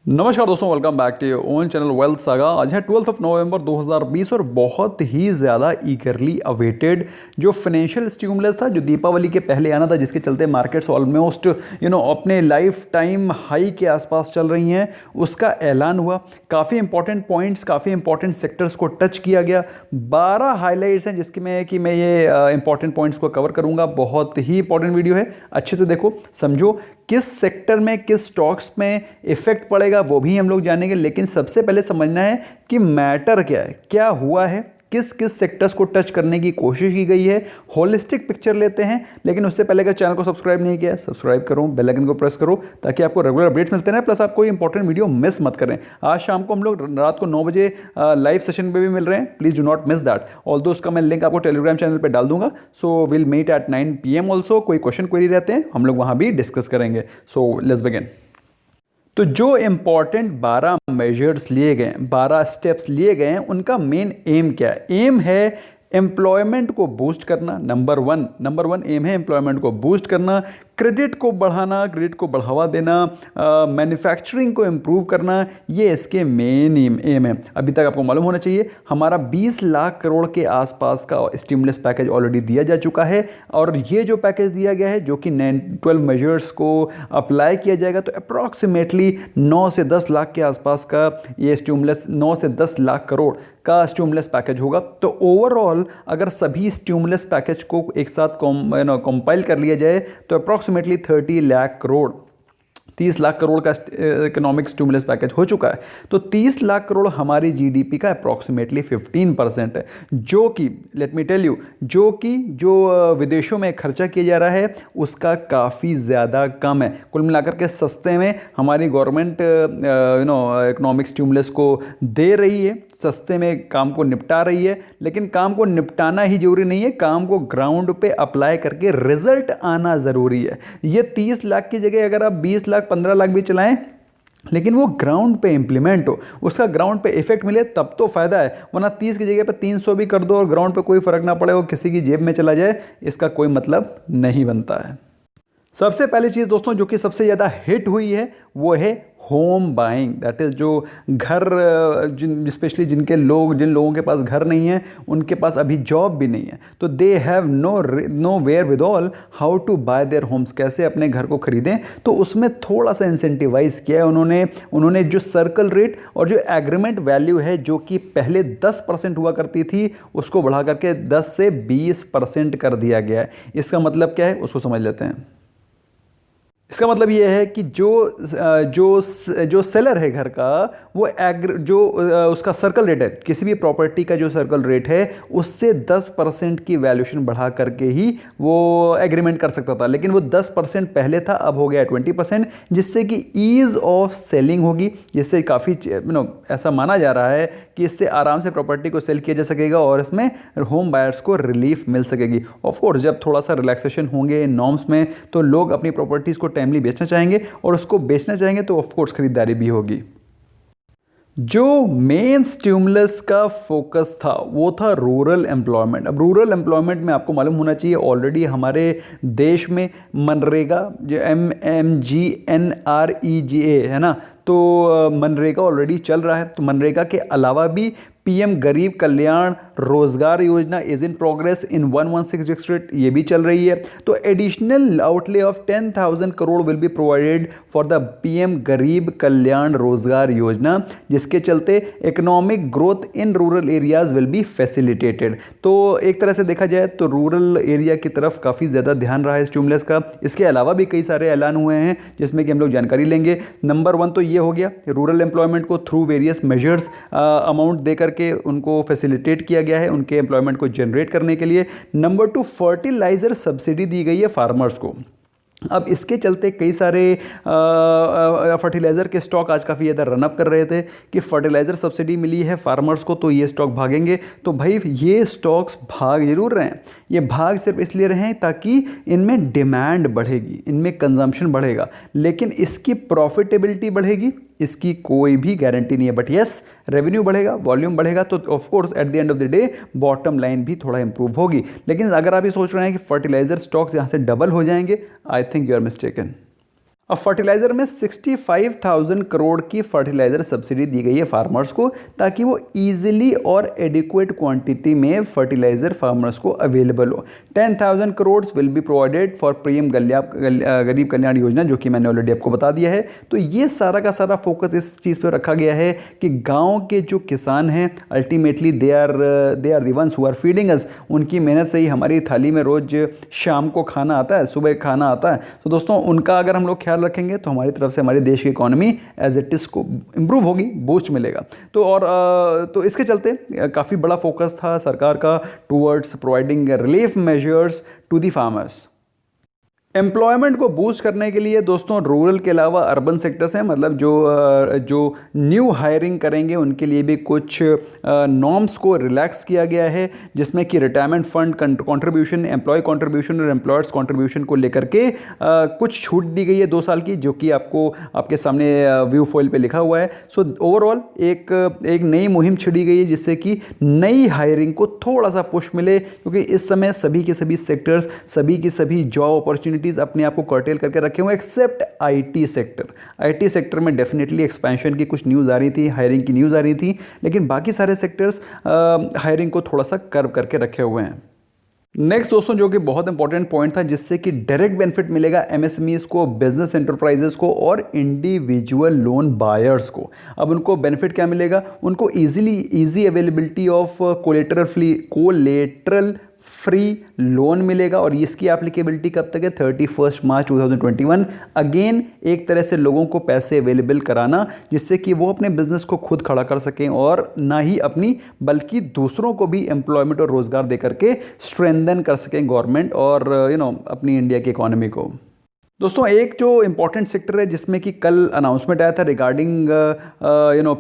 नमस्कार दोस्तों, welcome back to your own channel wealth saga. आज है 12 नवंबर 2020 और बहुत ही ज़्यादा ईगरली अवेटेड जो फाइनेंशियल स्टिमुलस था जो दीपावली के पहले आना था, जिसके चलते मार्केट्स ऑलमोस्ट अपने लाइफ टाइम हाई के आसपास चल रही हैं, उसका ऐलान हुआ। काफ़ी इंपॉर्टेंट पॉइंट्स, काफ़ी इंपॉर्टेंट सेक्टर्स को टच किया गया। 12 हाईलाइट्स हैं जिसकी मैं ये इंपॉर्टेंट पॉइंट्स को कवर करूँगा। बहुत ही इंपॉर्टेंट वीडियो है, अच्छे से देखो, समझो किस सेक्टर में, किस स्टॉक्स में इफेक्ट पड़ेगा वो भी हम लोग जानेंगे। लेकिन सबसे पहले समझना है कि मैटर क्या है, क्या हुआ है, किस किस सेक्टर्स को टच करने की कोशिश की गई है। होलिस्टिक पिक्चर लेते हैं। लेकिन उससे पहले अगर चैनल को सब्सक्राइब नहीं किया, सब्सक्राइब करो, बेल आइकन को प्रेस करो ताकि आपको रेगुलर अपडेट्स मिलते रहें, प्लस आप कोई इंपॉर्टेंट वीडियो मिस मत करें। आज शाम को हम लोग रात को 9 बजे लाइव सेशन पे भी मिल रहे हैं, please do not miss that. Although उसका मैं लिंक आपको टेलीग्राम चैनल पर डाल दूंगा। So will meet at 9 PM also. कोई क्वेश्चन क्वेरी रहते हैं हम लोग वहाँ भी डिस्कस करेंगे। So let's begin. तो जो इम्पॉर्टेंट 12 मेजर्स लिए गए, 12 स्टेप्स लिए गए हैं, उनका मेन एम क्या है? एम है एम्प्लॉयमेंट को बूस्ट करना। नंबर वन एम है एम्प्लॉयमेंट को बूस्ट करना, क्रेडिट को बढ़ाना, क्रेडिट को बढ़ावा देना, मैन्युफैक्चरिंग को इम्प्रूव करना, ये इसके मेन एम है। अभी तक आपको मालूम होना चाहिए हमारा 20 लाख करोड़ के आसपास का स्टिमुलस पैकेज ऑलरेडी दिया जा चुका है। और ये जो पैकेज दिया गया है जो कि 12 मेजर्स को अप्लाई किया जाएगा, तो अप्रॉक्सीमेटली 9 से 10 लाख के आसपास का ये स्टिमुलस, 9 से 10 लाख करोड़ का स्टिमुलस पैकेज होगा। तो ओवरऑल अगर सभी स्टिमुलस पैकेज को एक साथ कंपाइल कर लिया जाए तो अप्रॉक्सीमेटली 30 लाख करोड़, 30 लाख करोड़ का इकोनॉमिक स्टिमुलस पैकेज हो चुका है। तो 30 लाख करोड़ हमारी जीडीपी का अप्रॉक्सीमेटली 15% है, जो कि लेट मी टेल यू, जो विदेशों में खर्चा किया जा रहा है उसका काफ़ी ज़्यादा कम है। कुल मिलाकर के सस्ते में हमारी गवर्नमेंट इकोनॉमिक स्टिमुलस को दे रही है, सस्ते में काम को निपटा रही है। लेकिन काम को निपटाना ही जरूरी नहीं है, काम को ग्राउंड पे अप्लाई करके रिजल्ट आना ज़रूरी है। ये 30 लाख की जगह अगर आप 20 लाख 15 लाख भी चलाएं, लेकिन वो ग्राउंड पे इंप्लीमेंट हो, उसका ग्राउंड पे इफेक्ट मिले, तब तो फ़ायदा है। वरना 30 की जगह पे 300 भी कर दो और ग्राउंड पे कोई फ़र्क ना पड़े, वो किसी की जेब में चला जाए, इसका कोई मतलब नहीं बनता है। सबसे पहली चीज़ दोस्तों जो कि सबसे ज़्यादा हिट हुई है वो है होम बाइंग। दैट इज़ जो घर, स्पेशली जिन लोगों के पास घर नहीं है, उनके पास अभी जॉब भी नहीं है, तो they have no wherewithal how to buy their homes, कैसे अपने घर को खरीदें। तो उसमें थोड़ा सा इंसेंटिवाइज किया है उन्होंने जो सर्कल रेट और जो एग्रीमेंट वैल्यू है जो कि पहले 10% हुआ करती थी, उसको बढ़ा करके 10 से 20% कर दिया गया है। इसका मतलब क्या है उसको समझ लेते हैं। इसका मतलब ये है कि जो सेलर है घर का, वो उसका सर्कल रेट है, किसी भी प्रॉपर्टी का जो सर्कल रेट है उससे 10% की वैल्यूएशन बढ़ा करके ही वो एग्रीमेंट कर सकता था। लेकिन वो 10% पहले था, अब हो गया 20%, जिससे कि ईज़ ऑफ सेलिंग होगी। जिससे काफ़ी ऐसा माना जा रहा है कि इससे आराम से प्रॉपर्टी को सेल किया जा सकेगा और इसमें होम बायर्स को रिलीफ मिल सकेगी। ऑफकोर्स जब थोड़ा सा रिलैक्सेशन होंगे नॉर्म्स में, तो लोग अपनी प्रॉपर्टीज़ को टाइमली बेचना चाहेंगे, और उसको बेचना चाहेंगे तो ऑफ कोर्स खरीदारी भी होगी। जो मेन स्टिमुलस का फोकस था वो था रूरल एम्प्लॉयमेंट। अब रूरल एम्प्लॉयमेंट में आपको मालूम होना चाहिए ऑलरेडी हमारे देश में मनरेगा, जो MGNREGA है ना, तो मनरेगा ऑलरेडी चल रहा है। तो मनरेगा के अलावा भी PM गरीब कल्याण रोजगार योजना is in progress in 116 district, ये भी चल रही है। तो additional outlay of 10,000 crore will be provided for the PM गरीब कल्याण रोजगार योजना, जिसके चलते economic growth in rural areas will be facilitated. तो एक तरह से देखा जाए तो रूरल एरिया की तरफ काफ़ी ज़्यादा ध्यान रहा है स्टिमुलस का। इसके अलावा भी कई सारे ऐलान हुए हैं जिसमें कि हम लोग जानकारी लेंगे। नंबर 1 तो ये हो गया, रूरल एम्प्लॉयमेंट को थ्रू वेरियस मेजर्स अमाउंट देकर के उनको फैसिलिटेट किया गया है, उनके एम्प्लॉयमेंट को जनरेट करने के लिए। नंबर 2, फर्टिलाइजर सब्सिडी दी गई है फार्मर्स को। अब इसके चलते कई सारे फर्टिलाइज़र के स्टॉक आज काफ़ी ज़्यादा रनअप कर रहे थे कि फर्टिलाइज़र सब्सिडी मिली है फार्मर्स को, तो ये स्टॉक भागेंगे। तो भाई ये स्टॉक्स भाग जरूर रहे हैं, ये भाग सिर्फ इसलिए रहे हैं ताकि इनमें डिमांड बढ़ेगी, इनमें कंजम्पशन बढ़ेगा, लेकिन इसकी प्रॉफिटेबिलिटी बढ़ेगी इसकी कोई भी गारंटी नहीं है। बट यस, रेवेन्यू बढ़ेगा, वॉल्यूम बढ़ेगा, तो of course at the end of the day bottom line भी थोड़ा इंप्रूव होगी। लेकिन अगर आप ये सोच रहे हैं कि फर्टिलाइजर स्टॉक्स यहाँ से डबल हो जाएंगे, I think you are mistaken. अब फर्टिलाइज़र में 65,000 करोड़ की फर्टिलाइज़र सब्सिडी दी गई है फार्मर्स को, ताकि वो ईजिली और एडिक्वेट क्वांटिटी में फर्टिलाइज़र फार्मर्स को अवेलेबल हो। 10,000 crore will be provided for PM गरीब कल्याण योजना, जो कि मैंने ऑलरेडी आपको बता दिया है। तो ये सारा का सारा फोकस इस चीज़ पर रखा गया है कि गाँव के जो किसान हैं ultimately they are the ones who are feeding us. उनकी मेहनत से ही हमारी थाली में रोज़ शाम को खाना आता है, सुबह खाना आता है। तो दोस्तों उनका अगर हम लोग ख्याल रखेंगे तो हमारी तरफ से हमारे देश की इकोनॉमी एज इट इज़ को इम्प्रूव होगी, बूस्ट मिलेगा। तो इसके चलते काफ़ी बड़ा फोकस था सरकार का towards providing relief measures to the farmers. Employment को बूस्ट करने के लिए दोस्तों रूरल के अलावा अर्बन सेक्टर्स हैं, मतलब जो न्यू हायरिंग करेंगे उनके लिए भी कुछ नॉर्म्स को रिलैक्स किया गया है, जिसमें कि retirement fund contribution, employee contribution और एम्प्लॉयर्स कंट्रीब्यूशन को लेकर के कुछ छूट दी गई है 2 साल की, जो कि आपको आपके सामने व्यू फॉइल पे लिखा हुआ है। सो ओवरऑल एक नई मुहिम छिड़ी गई है, जिससे कि नई हायरिंग को थोड़ा सा पुश मिले, क्योंकि इस समय सभी के सभी सेक्टर्स, सभी की सभी जॉब अपॉर्चुनिटी अपने आप को कर्टेल करके रखे हुए, except IT sector. IT sector में डेफिनेटली एक्सपेंशन की कुछ न्यूज़ आ रही थी, हायरिंग की न्यूज़ आ रही थी, लेकिन बाकी सारे सेक्टर्स हायरिंग को थोड़ा सा कर्व करके रखे हुए हैं। नेक्स्ट दोस्तों जो कि बहुत इंपॉर्टेंट पॉइंट था, जिससे कि डायरेक्ट बेनिफिट मिलेगा एमएसएमईज को, बिजनेस एंटरप्राइजेस को और इंडिविजुअल लोन बायर्स को। अब उनको बेनिफिट क्या मिलेगा? उनको easy availability of collateral free loan मिलेगा, और इसकी एप्लीकेबिलिटी कब तक है? 31 मार्च 2021। अगेन एक तरह से लोगों को पैसे अवेलेबल कराना, जिससे कि वो अपने बिजनेस को खुद खड़ा कर सकें, और ना ही अपनी बल्कि दूसरों को भी एम्प्लॉयमेंट और रोजगार दे करके स्ट्रेंथन कर सकें गवर्नमेंट और अपनी इंडिया की इकोनॉमी को। दोस्तों एक जो इम्पॉर्टेंट सेक्टर है जिसमें कि कल अनाउंसमेंट आया था रिगार्डिंग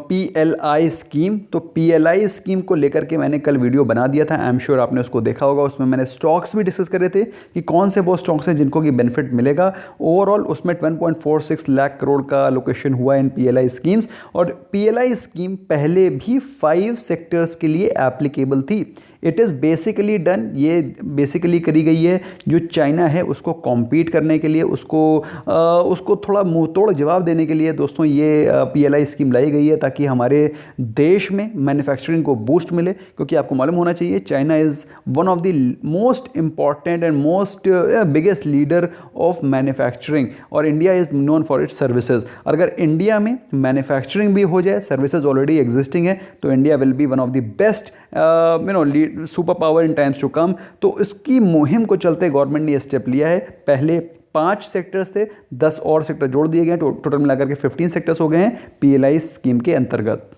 PLI स्कीम, तो PLI स्कीम को लेकर के मैंने कल वीडियो बना दिया था, आई एम श्योर आपने उसको देखा होगा। उसमें मैंने स्टॉक्स भी डिस्कस करे थे कि कौन से वो स्टॉक्स हैं जिनको कि बेनिफिट मिलेगा। ओवरऑल उसमें 1.46 लाख करोड़ का एलोकेशन हुआ इन PLI स्कीम्स, और PLI स्कीम पहले भी 5 सेक्टर्स के लिए एप्लीकेबल थी। इट इज़ बेसिकली डन, ये बेसिकली करी गई है जो चाइना है उसको कॉम्पीट करने के लिए, उसको थोड़ा मुंह तोड़ जवाब देने के लिए दोस्तों ये PLI स्कीम लाई गई है, ताकि हमारे देश में मैन्युफैक्चरिंग को बूस्ट मिले। क्योंकि आपको मालूम होना चाहिए China is one of the most important and most biggest leader of manufacturing, और India is known for its services. अगर इंडिया में मैन्युफैक्चरिंग भी हो जाए, सर्विसेज ऑलरेडी एग्जिस्टिंग है, तो India will be one of the best super power in times to come. तो इसकी मुहिम को चलते गवर्नमेंट ने स्टेप लिया है। पहले 5 सेक्टर्स थे, 10 और सेक्टर जोड़ दिए गए, टोटल मिलाकर के 15 सेक्टर्स हो गए हैं PLI स्कीम के अंतर्गत।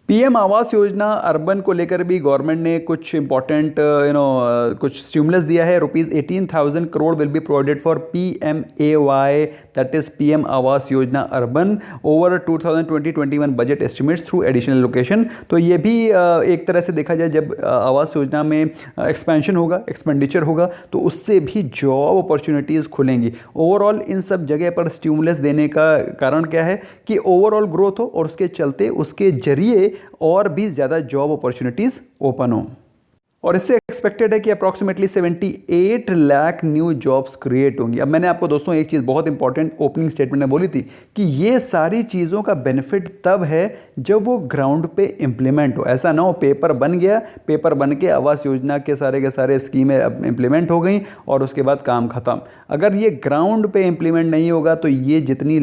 PM आवास योजना अर्बन को लेकर भी गवर्नमेंट ने कुछ इंपॉर्टेंट कुछ स्टिमुलस दिया है। ₹18,000 crore will be provided for PMAY, that is PM Awas Yojana urban over 2020-21 budget estimates through additional location. तो ये भी एक तरह से देखा जाए, जब आवास योजना में एक्सपेंशन होगा, एक्सपेंडिचर होगा, तो उससे भी जॉब अपॉर्चुनिटीज़ खुलेंगी। ओवरऑल इन सब जगह पर स्टिमुलस देने का कारण क्या है कि ओवरऑल ग्रोथ हो, और उसके चलते उसके जरिए और भी ज़्यादा जॉब अपॉर्चुनिटीज़ ओपन हो। और इससे एक्सपेक्टेड है कि approximately 78 lakh new jobs create होंगी। अब मैंने आपको दोस्तों एक चीज़ बहुत इंपॉर्टेंट ओपनिंग स्टेटमेंट में बोली थी कि ये सारी चीज़ों का बेनिफिट तब है जब वो ग्राउंड पे इम्प्लीमेंट हो। ऐसा ना हो पेपर बन गया, पेपर बन के आवास योजना के सारे स्कीमें अब इम्प्लीमेंट हो गई और उसके बाद काम ख़त्म। अगर ये ग्राउंड पे इम्प्लीमेंट नहीं होगा तो ये जितनी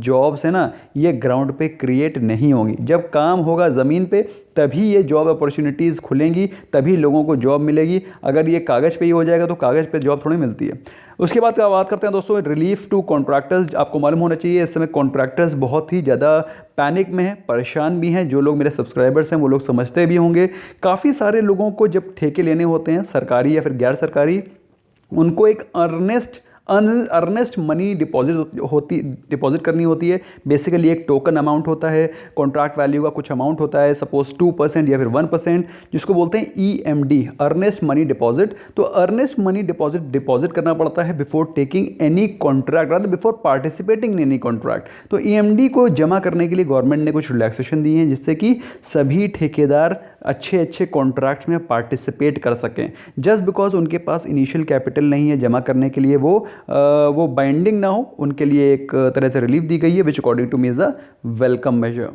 जॉब्स है ना, ये ग्राउंड पे क्रिएट नहीं होंगी। जब काम होगा ज़मीन पे तभी ये जॉब अपॉर्चुनिटीज़ खुलेंगी, तभी लोगों को जॉब मिलेगी। अगर ये कागज़ पे ही हो जाएगा तो कागज़ पे जॉब थोड़ी मिलती है। उसके बाद बात करते हैं दोस्तों रिलीफ टू कॉन्ट्रैक्टर्स। आपको मालूम होना चाहिए इस समय कॉन्ट्रैक्टर्स बहुत ही ज़्यादा पैनिक में हैं, परेशान भी हैं। जो लोग मेरे सब्सक्राइबर्स हैं वो लोग समझते भी होंगे। काफ़ी सारे लोगों को जब ठेके लेने होते हैं, सरकारी या फिर गैर सरकारी, उनको एक अर्नेस्ट मनी डिपॉजिट करनी होती है। बेसिकली एक टोकन अमाउंट होता है, कॉन्ट्रैक्ट वैल्यू का कुछ अमाउंट होता है, सपोज 2% या फिर 1%, जिसको बोलते हैं EMD, अर्नेस्ट मनी डिपॉजिट। तो अर्नेस्ट मनी डिपॉजिट करना पड़ता है before taking any contract, rather before participating in any contract. तो EMD को जमा करने के लिए गवर्नमेंट ने कुछ रिलैक्सेशन दी हैं, जिससे कि सभी ठेकेदार अच्छे अच्छे कॉन्ट्रैक्ट्स में पार्टिसिपेट कर सकें। जस्ट बिकॉज उनके पास इनिशियल कैपिटल नहीं है जमा करने के लिए, वो बाइंडिंग ना हो, उनके लिए एक तरह से रिलीफ दी गई है, which according to me is a welcome measure.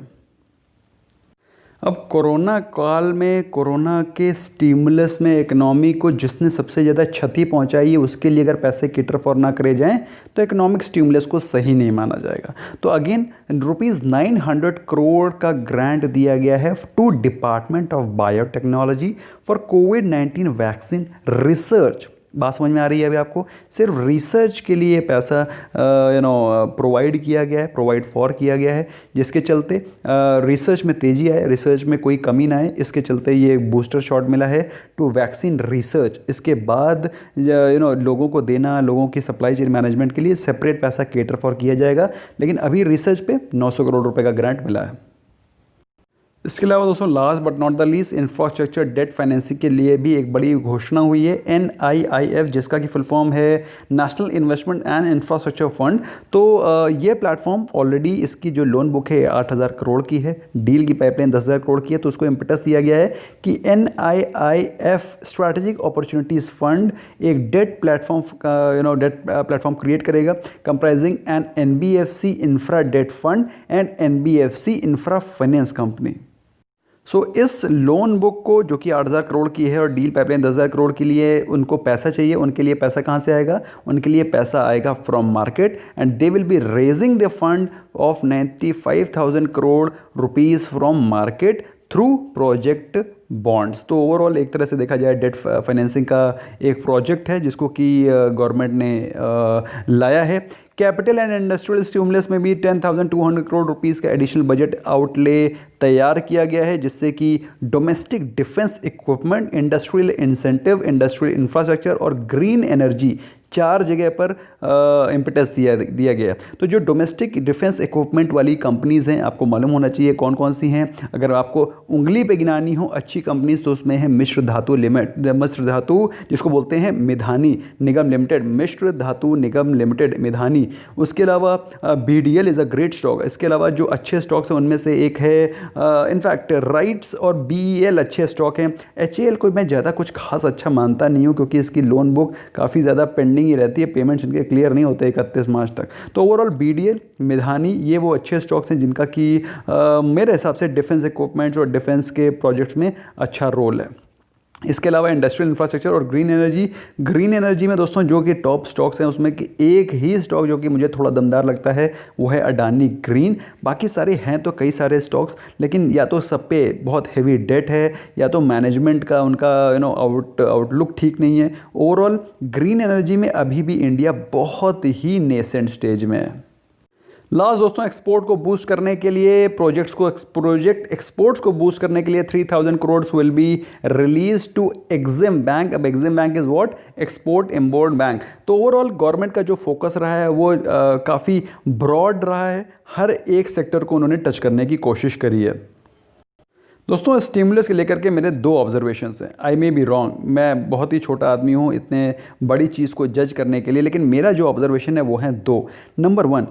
अब कोरोना काल में, कोरोना के स्टिमुलस में इकोनॉमी को जिसने सबसे ज़्यादा क्षति पहुंचाई है उसके लिए अगर पैसे की तरफ और ना करे जाएं तो इकोनॉमिक स्टिमुलस को सही नहीं माना जाएगा। तो अगेन ₹900 करोड़ का ग्रांट दिया गया है to department of biotechnology for कोविड-19 वैक्सीन रिसर्च। बात समझ में आ रही है अभी आपको? सिर्फ रिसर्च के लिए पैसा प्रोवाइड किया गया है, प्रोवाइड फॉर किया गया है, जिसके चलते रिसर्च में तेज़ी आए, रिसर्च में कोई कमी ना आए, इसके चलते ये बूस्टर शॉट मिला है टू वैक्सीन रिसर्च। इसके बाद लोगों को देना, लोगों की सप्लाई चेन मैनेजमेंट के लिए सेपरेट पैसा केटर फॉर किया जाएगा, लेकिन अभी रिसर्च पे 900 करोड़ रुपए का ग्रांट मिला है। इसके अलावा दोस्तों last but not the least infrastructure debt financing के लिए भी एक बड़ी घोषणा हुई है, NIIF, जिसका कि फुल फॉर्म है national investment and infrastructure fund. तो ये प्लेटफॉर्म ऑलरेडी, इसकी जो लोन बुक है 8,000 करोड़ की है, डील की पाइपलाइन 10,000 करोड़ की है, तो उसको इम्पेटस दिया गया है कि NIIF स्ट्रैटेजिक अपॉर्चुनिटीज़ फंड एक debt platform debt platform create करेगा comprising an NBFC infra debt fund and NBFC infra finance company. So इस लोन बुक को, जो कि 8,000 करोड़ की है और डील पाइपलाइन 10,000 करोड़ के लिए उनको पैसा चाहिए, उनके लिए पैसा कहाँ से आएगा? उनके लिए पैसा आएगा from market and they will be raising the fund of 95,000 crore rupees from market through project bonds. तो ओवरऑल एक तरह से देखा जाए डेट फाइनेंसिंग का एक प्रोजेक्ट है जिसको कि गवर्नमेंट ने लाया है। कैपिटल एंड इंडस्ट्रियल स्टिमुलस में भी 10,200 करोड़ रुपीज़ का एडिशनल बजट आउटले तैयार किया गया है, जिससे कि domestic defence equipment, industrial incentive, industrial infrastructure और ग्रीन एनर्जी 4 जगह पर इम्पेटस दिया गया। तो जो डोमेस्टिक डिफेंस इक्विपमेंट वाली कंपनीज़ हैं, आपको मालूम होना चाहिए कौन कौन सी हैं। अगर आपको उंगली पे गिनानी हो अच्छी कंपनीज तो उसमें है मिश्र धातु जिसको बोलते हैं मिधानी निगम लिमिटेड, मिश्र धातु निगम लिमिटेड मिधानी। उसके अलावा BDL is a great stock. इसके अलावा जो अच्छे स्टॉक्स हैं उनमें से एक है इनफैक्ट राइट्स और BEL अच्छे स्टॉक हैं। HAL को मैं ज़्यादा कुछ खास अच्छा मानता नहीं हूँ क्योंकि इसकी लोन बुक काफ़ी ज़्यादा पेंडिंग ही रहती है, पेमेंट्स इनके क्लियर नहीं होते 31 मार्च तक। तो ओवरऑल BDL, मिधानी, ये वो अच्छे स्टॉक्स हैं जिनका कि मेरे हिसाब से डिफेंस इक्विपमेंट्स और डिफेंस के प्रोजेक्ट्स में अच्छा रोल है। इसके अलावा इंडस्ट्रियल इंफ्रास्ट्रक्चर और ग्रीन एनर्जी में दोस्तों जो कि टॉप स्टॉक्स हैं उसमें कि एक ही स्टॉक जो कि मुझे थोड़ा दमदार लगता है वो है अडानी ग्रीन। बाकी सारे हैं तो कई सारे स्टॉक्स, लेकिन या तो सब पे बहुत हेवी डेट है या तो मैनेजमेंट का उनका आउटलुक ठीक नहीं है। ओवरऑल ग्रीन एनर्जी में अभी भी इंडिया बहुत ही नेसेंट स्टेज में है। लास्ट दोस्तों एक्सपोर्ट को बूस्ट करने के लिए प्रोजेक्ट एक्सपोर्ट्स को बूस्ट करने के लिए 3,000 crore will be release to Exim bank. अब Exim bank is what? Export import bank. तो ओवरऑल गवर्नमेंट का जो फोकस रहा है वो काफ़ी ब्रॉड रहा है, हर एक सेक्टर को उन्होंने टच करने की कोशिश करी है। दोस्तों स्टिमुलस के लेकर के मेरे 2 ऑब्जर्वेशंस हैं। आई मे बी रॉन्ग, मैं बहुत ही छोटा आदमी हूँ इतने बड़ी चीज़ को जज करने के लिए, लेकिन मेरा जो ऑब्जर्वेशन है वो है 2। नंबर 1,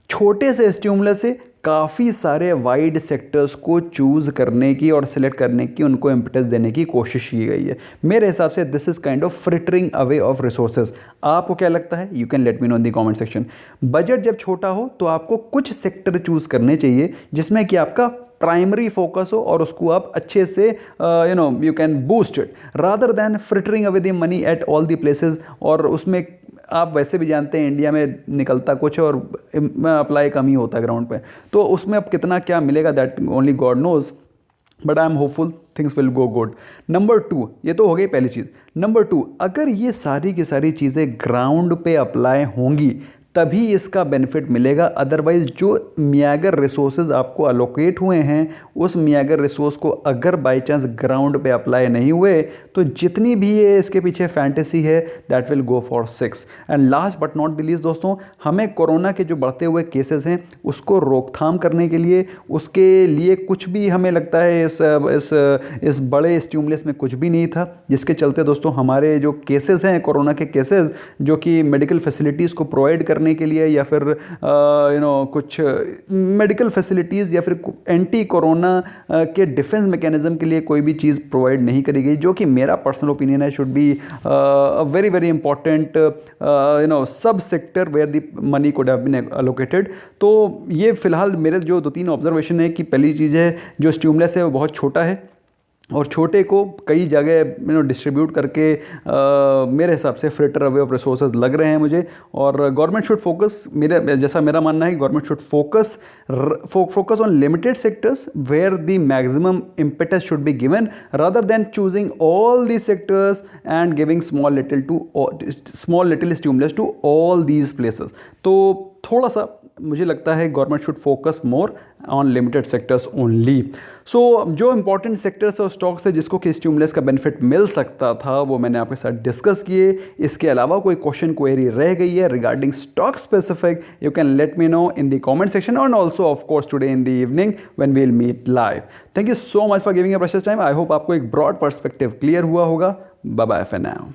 छोटे से स्टिमुलस से काफ़ी सारे वाइड सेक्टर्स को चूज़ करने की और सिलेक्ट करने की, उनको इम्पेटस देने की कोशिश की गई है। मेरे हिसाब से this is kind of frittering away of resources. आपको क्या लगता है? You can let me know in the comment section. Budget जब छोटा हो तो आपको कुछ सेक्टर चूज़ करने चाहिए जिसमें कि आपका प्राइमरी फोकस हो और उसको आप अच्छे से you can boost it rather than frittering away the money at all the places. और उसमें आप वैसे भी जानते हैं इंडिया में निकलता कुछ और अप्लाई कम ही होता है ग्राउंड पे, तो उसमें अब कितना क्या मिलेगा that only God knows, but I am hopeful things will go good. Number 2, ये तो हो गई पहली चीज़। नंबर 2, अगर ये सारी की सारी चीज़ें ग्राउंड पे अप्लाई होंगी तभी इसका बेनिफिट मिलेगा। अदरवाइज जो मियागर रिसोर्सेज आपको अलोकेट हुए हैं उस मियागर रिसोर्स को अगर बाई चांस ग्राउंड पे अप्लाई नहीं हुए तो जितनी भी ये इसके पीछे फैंटेसी है that will go for 6। And last but not the least दोस्तों, हमें कोरोना के जो बढ़ते हुए केसेस हैं उसको रोकथाम करने के लिए, उसके लिए कुछ भी हमें लगता है इस बड़े स्टिमुलस में कुछ भी नहीं था, जिसके चलते दोस्तों हमारे जो केसेस हैं कोरोना के केसेस जो कि मेडिकल फैसिलिटीज़ को प्रोवाइड करने करने के लिए या फिर कुछ मेडिकल फैसिलिटीज़ या फिर एंटी कोरोना के डिफेंस मैकेनिज्म के लिए कोई भी चीज़ प्रोवाइड नहीं करी गई, जो कि मेरा पर्सनल ओपिनियन है should be a very very important sub sector where the money could have been allocated. तो ये फिलहाल मेरे जो 2-3 ऑब्जर्वेशन है कि पहली चीज़ है जो स्टिमुलस है वो बहुत छोटा है और छोटे को कई जगह डिस्ट्रीब्यूट करके मेरे हिसाब से फ्रिटर अवे ऑफ रिसोर्सेज लग रहे हैं मुझे। और गवर्नमेंट शुड फोकस, मेरा मानना है government should focus on limited sectors where the maximum impetus should be given rather than choosing all the sectors and giving small little stimulus to all these places. तो थोड़ा सा मुझे लगता है government should focus more on limited sectors only. So जो important sectors और stocks है जिसको कि स्टिमुलस का बेनिफिट मिल सकता था वो मैंने आपके साथ डिस्कस किए। इसके अलावा कोई क्वेश्चन क्वेरी रह गई है regarding stock specific, you can let me know in the comment section and also of course today in the evening when we will meet live. Thank you so much for giving a precious time. I hope आपको एक broad perspective clear हुआ होगा। Bye bye for now.